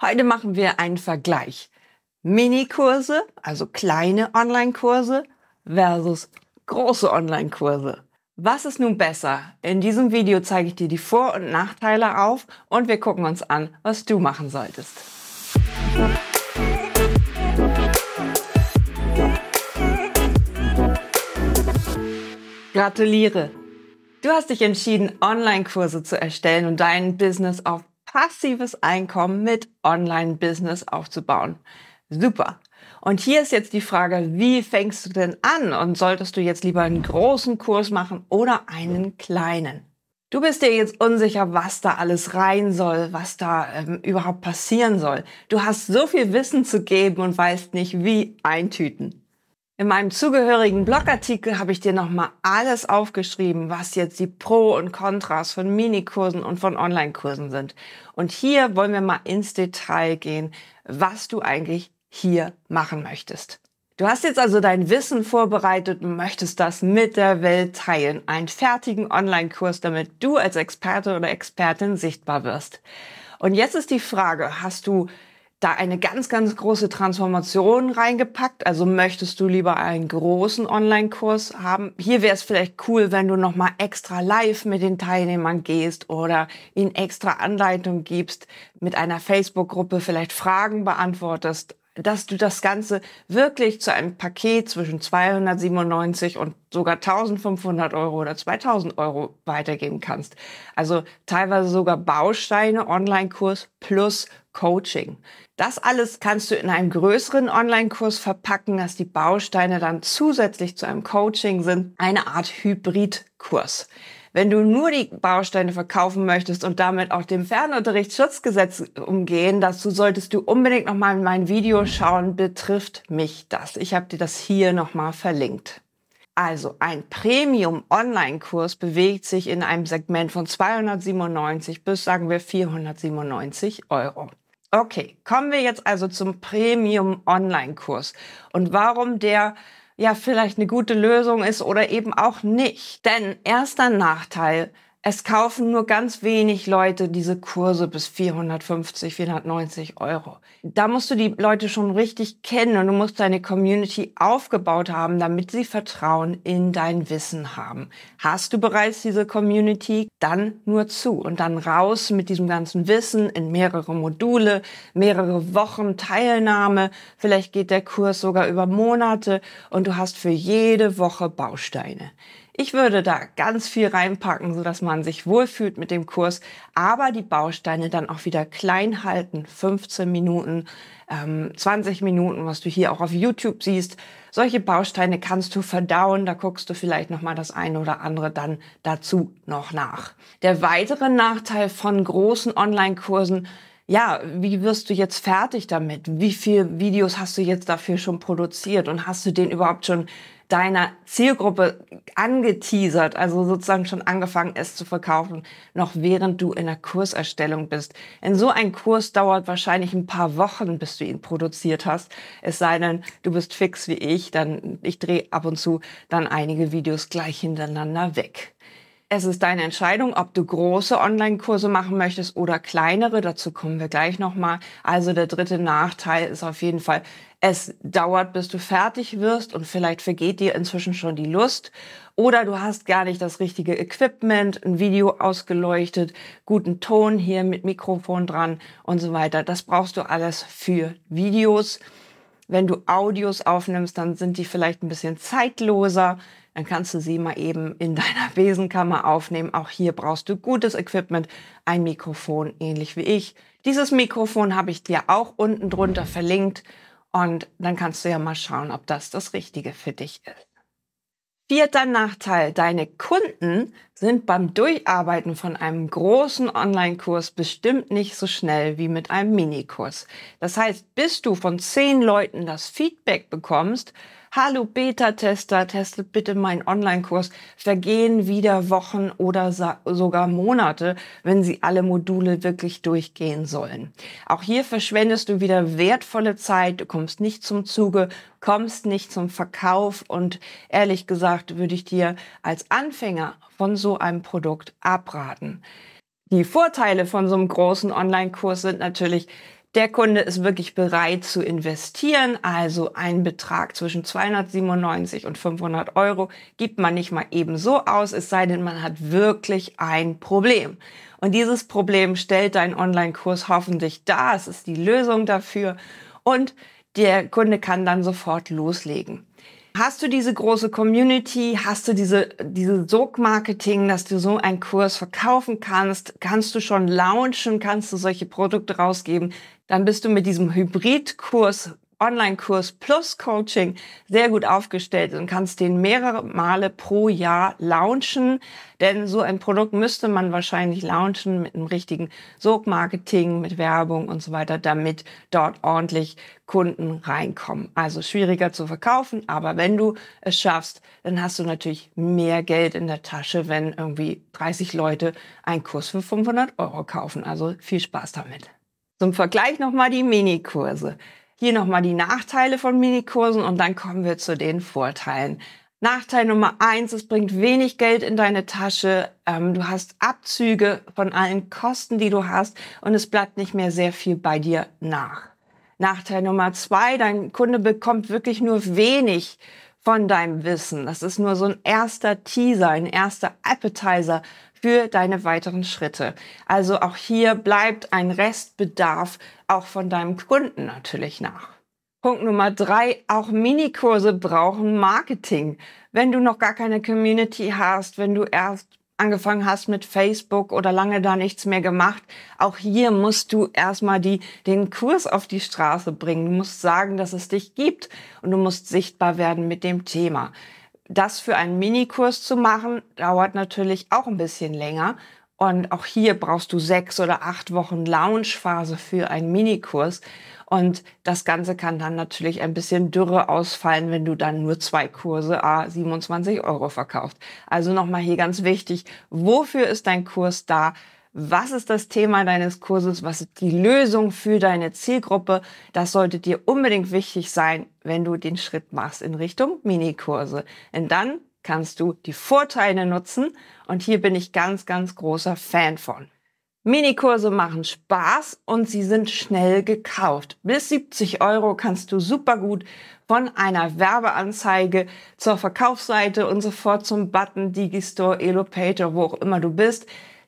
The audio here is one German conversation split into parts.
Heute machen wir einen Vergleich. Minikurse, also kleine Online-Kurse versus große Online-Kurse. Was ist nun besser? In diesem Video zeige ich dir die Vor- und Nachteile auf und wir gucken uns an, was du machen solltest. Gratuliere! Du hast dich entschieden, Online-Kurse zu erstellen und dein Business auf passives Einkommen mit Online-Business aufzubauen. Super! Und hier ist jetzt die Frage, wie fängst du denn an? Und solltest du jetzt lieber einen großen Kurs machen oder einen kleinen? Du bist dir jetzt unsicher, was da alles rein soll, was da überhaupt passieren soll. Du hast so viel Wissen zu geben und weißt nicht, wie eintüten. In meinem zugehörigen Blogartikel habe ich dir nochmal alles aufgeschrieben, was jetzt die Pro und Kontras von Minikursen und von Online-Kursen sind. Und hier wollen wir mal ins Detail gehen, was du eigentlich hier machen möchtest. Du hast jetzt also dein Wissen vorbereitet und möchtest das mit der Welt teilen. Einen fertigen Online-Kurs, damit du als Experte oder Expertin sichtbar wirst. Und jetzt ist die Frage, hast du da eine ganz, ganz große Transformation reingepackt? Also möchtest du lieber einen großen Online-Kurs haben? Hier wäre es vielleicht cool, wenn du nochmal extra live mit den Teilnehmern gehst oder ihnen extra Anleitung gibst, mit einer Facebook-Gruppe vielleicht Fragen beantwortest, dass du das Ganze wirklich zu einem Paket zwischen 297 und sogar 1.500 Euro oder 2.000 Euro weitergeben kannst. Also teilweise sogar Bausteine, Online-Kurs plus Coaching. Das alles kannst du in einem größeren Online-Kurs verpacken, dass die Bausteine dann zusätzlich zu einem Coaching sind. Eine Art Hybridkurs. Wenn du nur die Bausteine verkaufen möchtest und damit auch dem Fernunterrichtsschutzgesetz umgehen, dazu solltest du unbedingt nochmal in mein Video schauen, betrifft mich das. Ich habe dir das hier nochmal verlinkt. Also ein Premium-Online-Kurs bewegt sich in einem Segment von 297 bis, sagen wir, 497 Euro. Okay, kommen wir jetzt also zum Premium-Online-Kurs und warum der ja vielleicht eine gute Lösung ist oder eben auch nicht. Denn erster Nachteil, es kaufen nur ganz wenig Leute diese Kurse bis 450, 490 Euro. Da musst du die Leute schon richtig kennen und du musst deine Community aufgebaut haben, damit sie Vertrauen in dein Wissen haben. Hast du bereits diese Community, dann nur zu und dann raus mit diesem ganzen Wissen in mehrere Module, mehrere Wochen Teilnahme. Vielleicht geht der Kurs sogar über Monate und du hast für jede Woche Bausteine. Ich würde da ganz viel reinpacken, sodass man sich wohlfühlt mit dem Kurs, aber die Bausteine dann auch wieder klein halten. 15 Minuten, 20 Minuten, was du hier auch auf YouTube siehst. Solche Bausteine kannst du verdauen, da guckst du vielleicht nochmal das eine oder andere dann dazu noch nach. Der weitere Nachteil von großen Online-Kursen: Ja, wie wirst du jetzt fertig damit? Wie viele Videos hast du jetzt dafür schon produziert und hast du den überhaupt schon deiner Zielgruppe angeteasert, also sozusagen schon angefangen, es zu verkaufen, noch während du in der Kurserstellung bist? In so ein Kurs dauert wahrscheinlich ein paar Wochen, bis du ihn produziert hast. Es sei denn, du bist fix wie ich, dann ich drehe ab und zu dann einige Videos gleich hintereinander weg. Es ist deine Entscheidung, ob du große Online-Kurse machen möchtest oder kleinere. Dazu kommen wir gleich nochmal. Also der dritte Nachteil ist auf jeden Fall, es dauert, bis du fertig wirst und vielleicht vergeht dir inzwischen schon die Lust. Oder du hast gar nicht das richtige Equipment, ein Video ausgeleuchtet, guten Ton hier mit Mikrofon dran und so weiter. Das brauchst du alles für Videos. Wenn du Audios aufnimmst, dann sind die vielleicht ein bisschen zeitloser. Dann kannst du sie mal eben in deiner Besenkammer aufnehmen. Auch hier brauchst du gutes Equipment, ein Mikrofon, ähnlich wie ich. Dieses Mikrofon habe ich dir auch unten drunter verlinkt und dann kannst du ja mal schauen, ob das Richtige für dich ist. Vierter Nachteil: Deine Kunden sind beim Durcharbeiten von einem großen Online-Kurs bestimmt nicht so schnell wie mit einem Minikurs. Das heißt, bis du von 10 Leuten das Feedback bekommst: Hallo Beta-Tester, testet bitte meinen Online-Kurs, vergehen wieder Wochen oder sogar Monate, wenn sie alle Module wirklich durchgehen sollen. Auch hier verschwendest du wieder wertvolle Zeit, du kommst nicht zum Zuge, kommst nicht zum Verkauf und ehrlich gesagt würde ich dir als Anfänger von so einem Produkt abraten. Die Vorteile von so einem großen Online-Kurs sind natürlich: Der Kunde ist wirklich bereit zu investieren, also einen Betrag zwischen 297 und 500 Euro gibt man nicht mal ebenso aus, es sei denn, man hat wirklich ein Problem. Und dieses Problem stellt dein Online-Kurs hoffentlich dar, es ist die Lösung dafür und der Kunde kann dann sofort loslegen. Hast du diese große Community, hast du diese Sog-Marketing, dass du so einen Kurs verkaufen kannst, kannst du schon launchen, kannst du solche Produkte rausgeben, dann bist du mit diesem Hybridkurs, Online-Kurs plus Coaching sehr gut aufgestellt und kannst den mehrere Male pro Jahr launchen. Denn so ein Produkt müsste man wahrscheinlich launchen mit einem richtigen Sog-Marketing, mit Werbung und so weiter, damit dort ordentlich Kunden reinkommen. Also schwieriger zu verkaufen, aber wenn du es schaffst, dann hast du natürlich mehr Geld in der Tasche, wenn irgendwie 30 Leute einen Kurs für 500 Euro kaufen. Also viel Spaß damit. Zum Vergleich nochmal die Minikurse. Hier nochmal die Nachteile von Minikursen und dann kommen wir zu den Vorteilen. Nachteil Nummer 1, es bringt wenig Geld in deine Tasche. Du hast Abzüge von allen Kosten, die du hast und es bleibt nicht mehr sehr viel bei dir nach. Nachteil Nummer 2, dein Kunde bekommt wirklich nur wenig von deinem Wissen. Das ist nur so ein erster Teaser, ein erster Appetizer für deine weiteren Schritte. Also auch hier bleibt ein Restbedarf auch von deinem Kunden natürlich nach. Punkt Nummer 3, auch Minikurse brauchen Marketing. Wenn du noch gar keine Community hast, wenn du erst angefangen hast mit Facebook oder lange da nichts mehr gemacht, auch hier musst du erstmal den Kurs auf die Straße bringen. Du musst sagen, dass es dich gibt und du musst sichtbar werden mit dem Thema. Das für einen Minikurs zu machen, dauert natürlich auch ein bisschen länger. Und auch hier brauchst du 6 oder 8 Wochen Launchphase für einen Minikurs. Und das Ganze kann dann natürlich ein bisschen dürre ausfallen, wenn du dann nur 2 Kurse à 27 Euro verkaufst. Also nochmal hier ganz wichtig, wofür ist dein Kurs da? Was ist das Thema deines Kurses? Was ist die Lösung für deine Zielgruppe? Das sollte dir unbedingt wichtig sein, wenn du den Schritt machst in Richtung Minikurse. Denn dann kannst du die Vorteile nutzen und hier bin ich ganz, ganz großer Fan von. Minikurse machen Spaß und sie sind schnell gekauft. Bis 70 Euro kannst du super gut von einer Werbeanzeige zur Verkaufsseite und sofort zum Button Digistore, Elopage, wo auch immer du bist,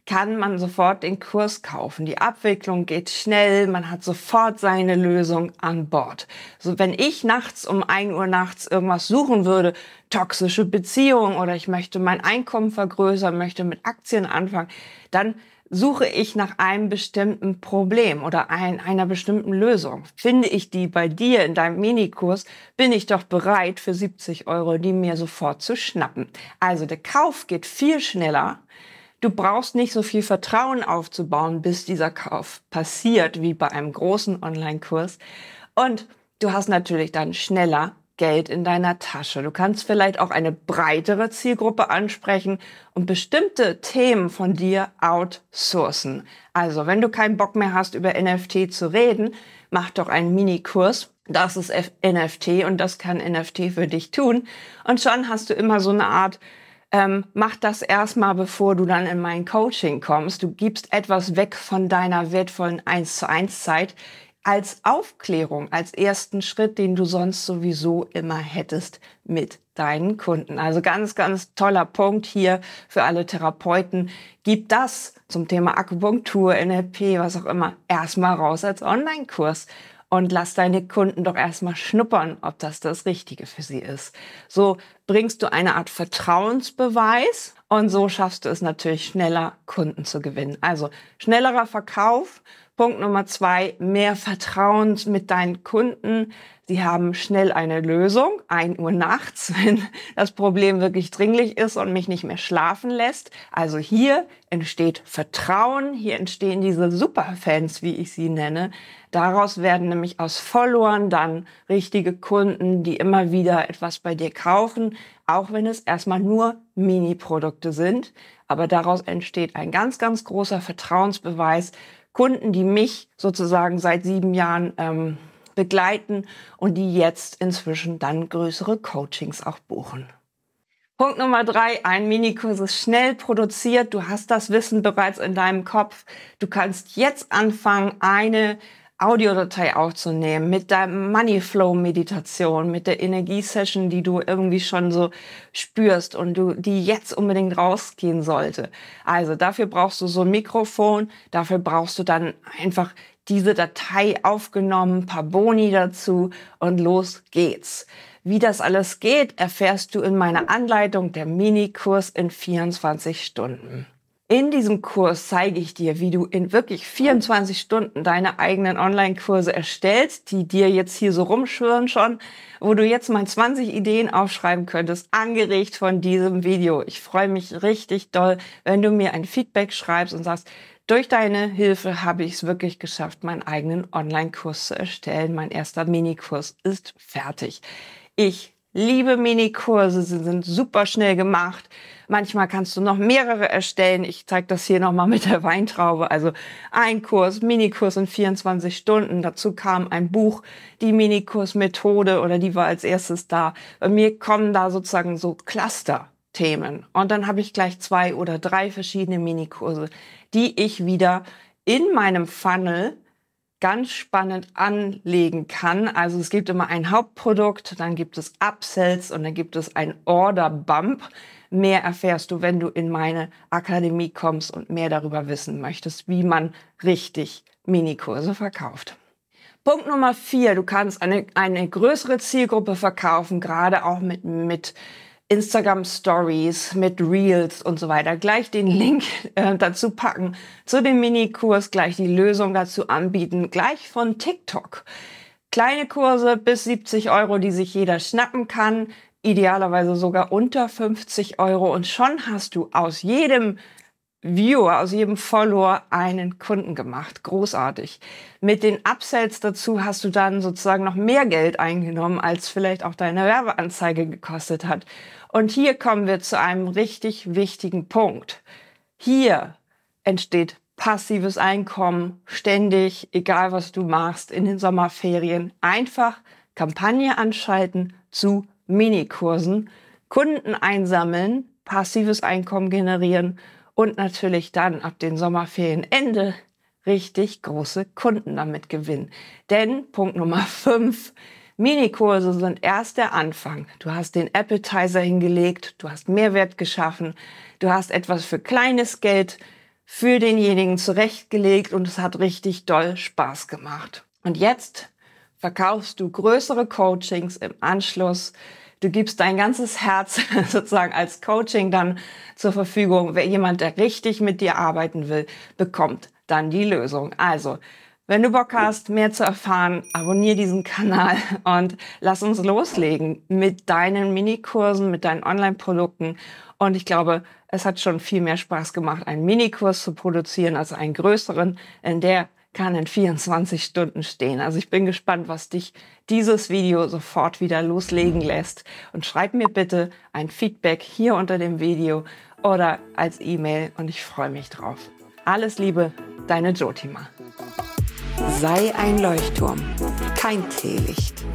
kann man sofort den Kurs kaufen. Die Abwicklung geht schnell, man hat sofort seine Lösung an Bord. So, wenn ich nachts um 1 Uhr nachts irgendwas suchen würde, toxische Beziehung oder ich möchte mein Einkommen vergrößern, möchte mit Aktien anfangen, dann suche ich nach einem bestimmten Problem oder einer bestimmten Lösung. Finde ich die bei dir in deinem Minikurs, bin ich doch bereit, für 70 Euro die mir sofort zu schnappen. Also der Kauf geht viel schneller. Du brauchst nicht so viel Vertrauen aufzubauen, bis dieser Kauf passiert, wie bei einem großen Online-Kurs. Und du hast natürlich dann schneller Geld in deiner Tasche. Du kannst vielleicht auch eine breitere Zielgruppe ansprechen und bestimmte Themen von dir outsourcen. Also, wenn du keinen Bock mehr hast, über NFT zu reden, mach doch einen Minikurs. Das ist NFT und das kann NFT für dich tun. Und schon hast du immer so eine Art mach das erstmal, bevor du dann in mein Coaching kommst. Du gibst etwas weg von deiner wertvollen 1:1 Zeit als Aufklärung, als ersten Schritt, den du sonst sowieso immer hättest mit deinen Kunden. Also ganz, ganz toller Punkt hier für alle Therapeuten. Gib das zum Thema Akupunktur, NLP, was auch immer, erstmal raus als Online-Kurs. Und lass deine Kunden doch erstmal schnuppern, ob das Richtige für sie ist. So bringst du eine Art Vertrauensbeweis und so schaffst du es natürlich schneller, Kunden zu gewinnen. Also schnellerer Verkauf. Punkt Nummer 2, mehr Vertrauen mit deinen Kunden. Sie haben schnell eine Lösung, 1 Uhr nachts, wenn das Problem wirklich dringlich ist und mich nicht mehr schlafen lässt. Also hier entsteht Vertrauen, hier entstehen diese Superfans, wie ich sie nenne. Daraus werden nämlich aus Followern dann richtige Kunden, die immer wieder etwas bei dir kaufen, auch wenn es erstmal nur Mini-Produkte sind. Aber daraus entsteht ein ganz, ganz großer Vertrauensbeweis. Kunden, die mich sozusagen seit 7 Jahren begleiten und die jetzt inzwischen dann größere Coachings auch buchen. Punkt Nummer 3, ein Minikurs ist schnell produziert. Du hast das Wissen bereits in deinem Kopf. Du kannst jetzt anfangen, eine Audiodatei aufzunehmen, mit deinem Moneyflow-Meditation, mit der Energiesession, die du irgendwie schon so spürst und die jetzt unbedingt rausgehen sollte. Also dafür brauchst du so ein Mikrofon, dafür brauchst du dann einfach diese Datei aufgenommen, ein paar Boni dazu und los geht's. Wie das alles geht, erfährst du in meiner Anleitung, der Minikurs in 24 Stunden. In diesem Kurs zeige ich dir, wie du in wirklich 24 Stunden deine eigenen Online-Kurse erstellst, die dir jetzt hier so rumschwirren schon, wo du jetzt mal 20 Ideen aufschreiben könntest, angeregt von diesem Video. Ich freue mich richtig doll, wenn du mir ein Feedback schreibst und sagst, durch deine Hilfe habe ich es wirklich geschafft, meinen eigenen Online-Kurs zu erstellen. Mein erster Minikurs ist fertig. Ich liebe Minikurse, sie sind super schnell gemacht. Manchmal kannst du noch mehrere erstellen. Ich zeige das hier nochmal mit der Weintraube. Also ein Kurs, Minikurs in 24 Stunden. Dazu kam ein Buch, die Minikursmethode, oder die war als erstes da. Bei mir kommen da sozusagen so Cluster-Themen. Und dann habe ich gleich 2 oder 3 verschiedene Minikurse, die ich wieder in meinem Funnel ganz spannend anlegen kann. Also es gibt immer ein Hauptprodukt, dann gibt es Upsells und dann gibt es ein Order Bump. Mehr erfährst du, wenn du in meine Akademie kommst und mehr darüber wissen möchtest, wie man richtig Minikurse verkauft. Punkt Nummer 4, du kannst eine größere Zielgruppe verkaufen, gerade auch mit Instagram Stories, mit Reels und so weiter. Gleich den Link dazu packen zu dem Minikurs, gleich die Lösung dazu anbieten, gleich von TikTok. Kleine Kurse bis 70 Euro, die sich jeder schnappen kann, idealerweise sogar unter 50 Euro, und schon hast du aus jedem Viewer, aus jedem Follower einen Kunden gemacht. Großartig. Mit den Upsells dazu hast du dann sozusagen noch mehr Geld eingenommen, als vielleicht auch deine Werbeanzeige gekostet hat. Und hier kommen wir zu einem richtig wichtigen Punkt. Hier entsteht passives Einkommen ständig, egal was du machst in den Sommerferien. Einfach Kampagne anschalten zu Minikursen, Kunden einsammeln, passives Einkommen generieren und natürlich dann ab den Sommerferienende richtig große Kunden damit gewinnen. Denn Punkt Nummer 5, Minikurse sind erst der Anfang. Du hast den Appetizer hingelegt, du hast Mehrwert geschaffen, du hast etwas für kleines Geld für denjenigen zurechtgelegt und es hat richtig doll Spaß gemacht. Und jetzt verkaufst du größere Coachings im Anschluss. Du gibst dein ganzes Herz sozusagen als Coaching dann zur Verfügung. Wer jemand, der richtig mit dir arbeiten will, bekommt dann die Lösung. Also, wenn du Bock hast, mehr zu erfahren, abonniere diesen Kanal und lass uns loslegen mit deinen Minikursen, mit deinen Online-Produkten. Und ich glaube, es hat schon viel mehr Spaß gemacht, einen Minikurs zu produzieren als einen größeren, in der kann in 24 Stunden stehen. Also ich bin gespannt, was dich dieses Video sofort wieder loslegen lässt. Und schreib mir bitte ein Feedback hier unter dem Video oder als E-Mail und ich freue mich drauf. Alles Liebe, deine Jotima. Sei ein Leuchtturm, kein Teelicht.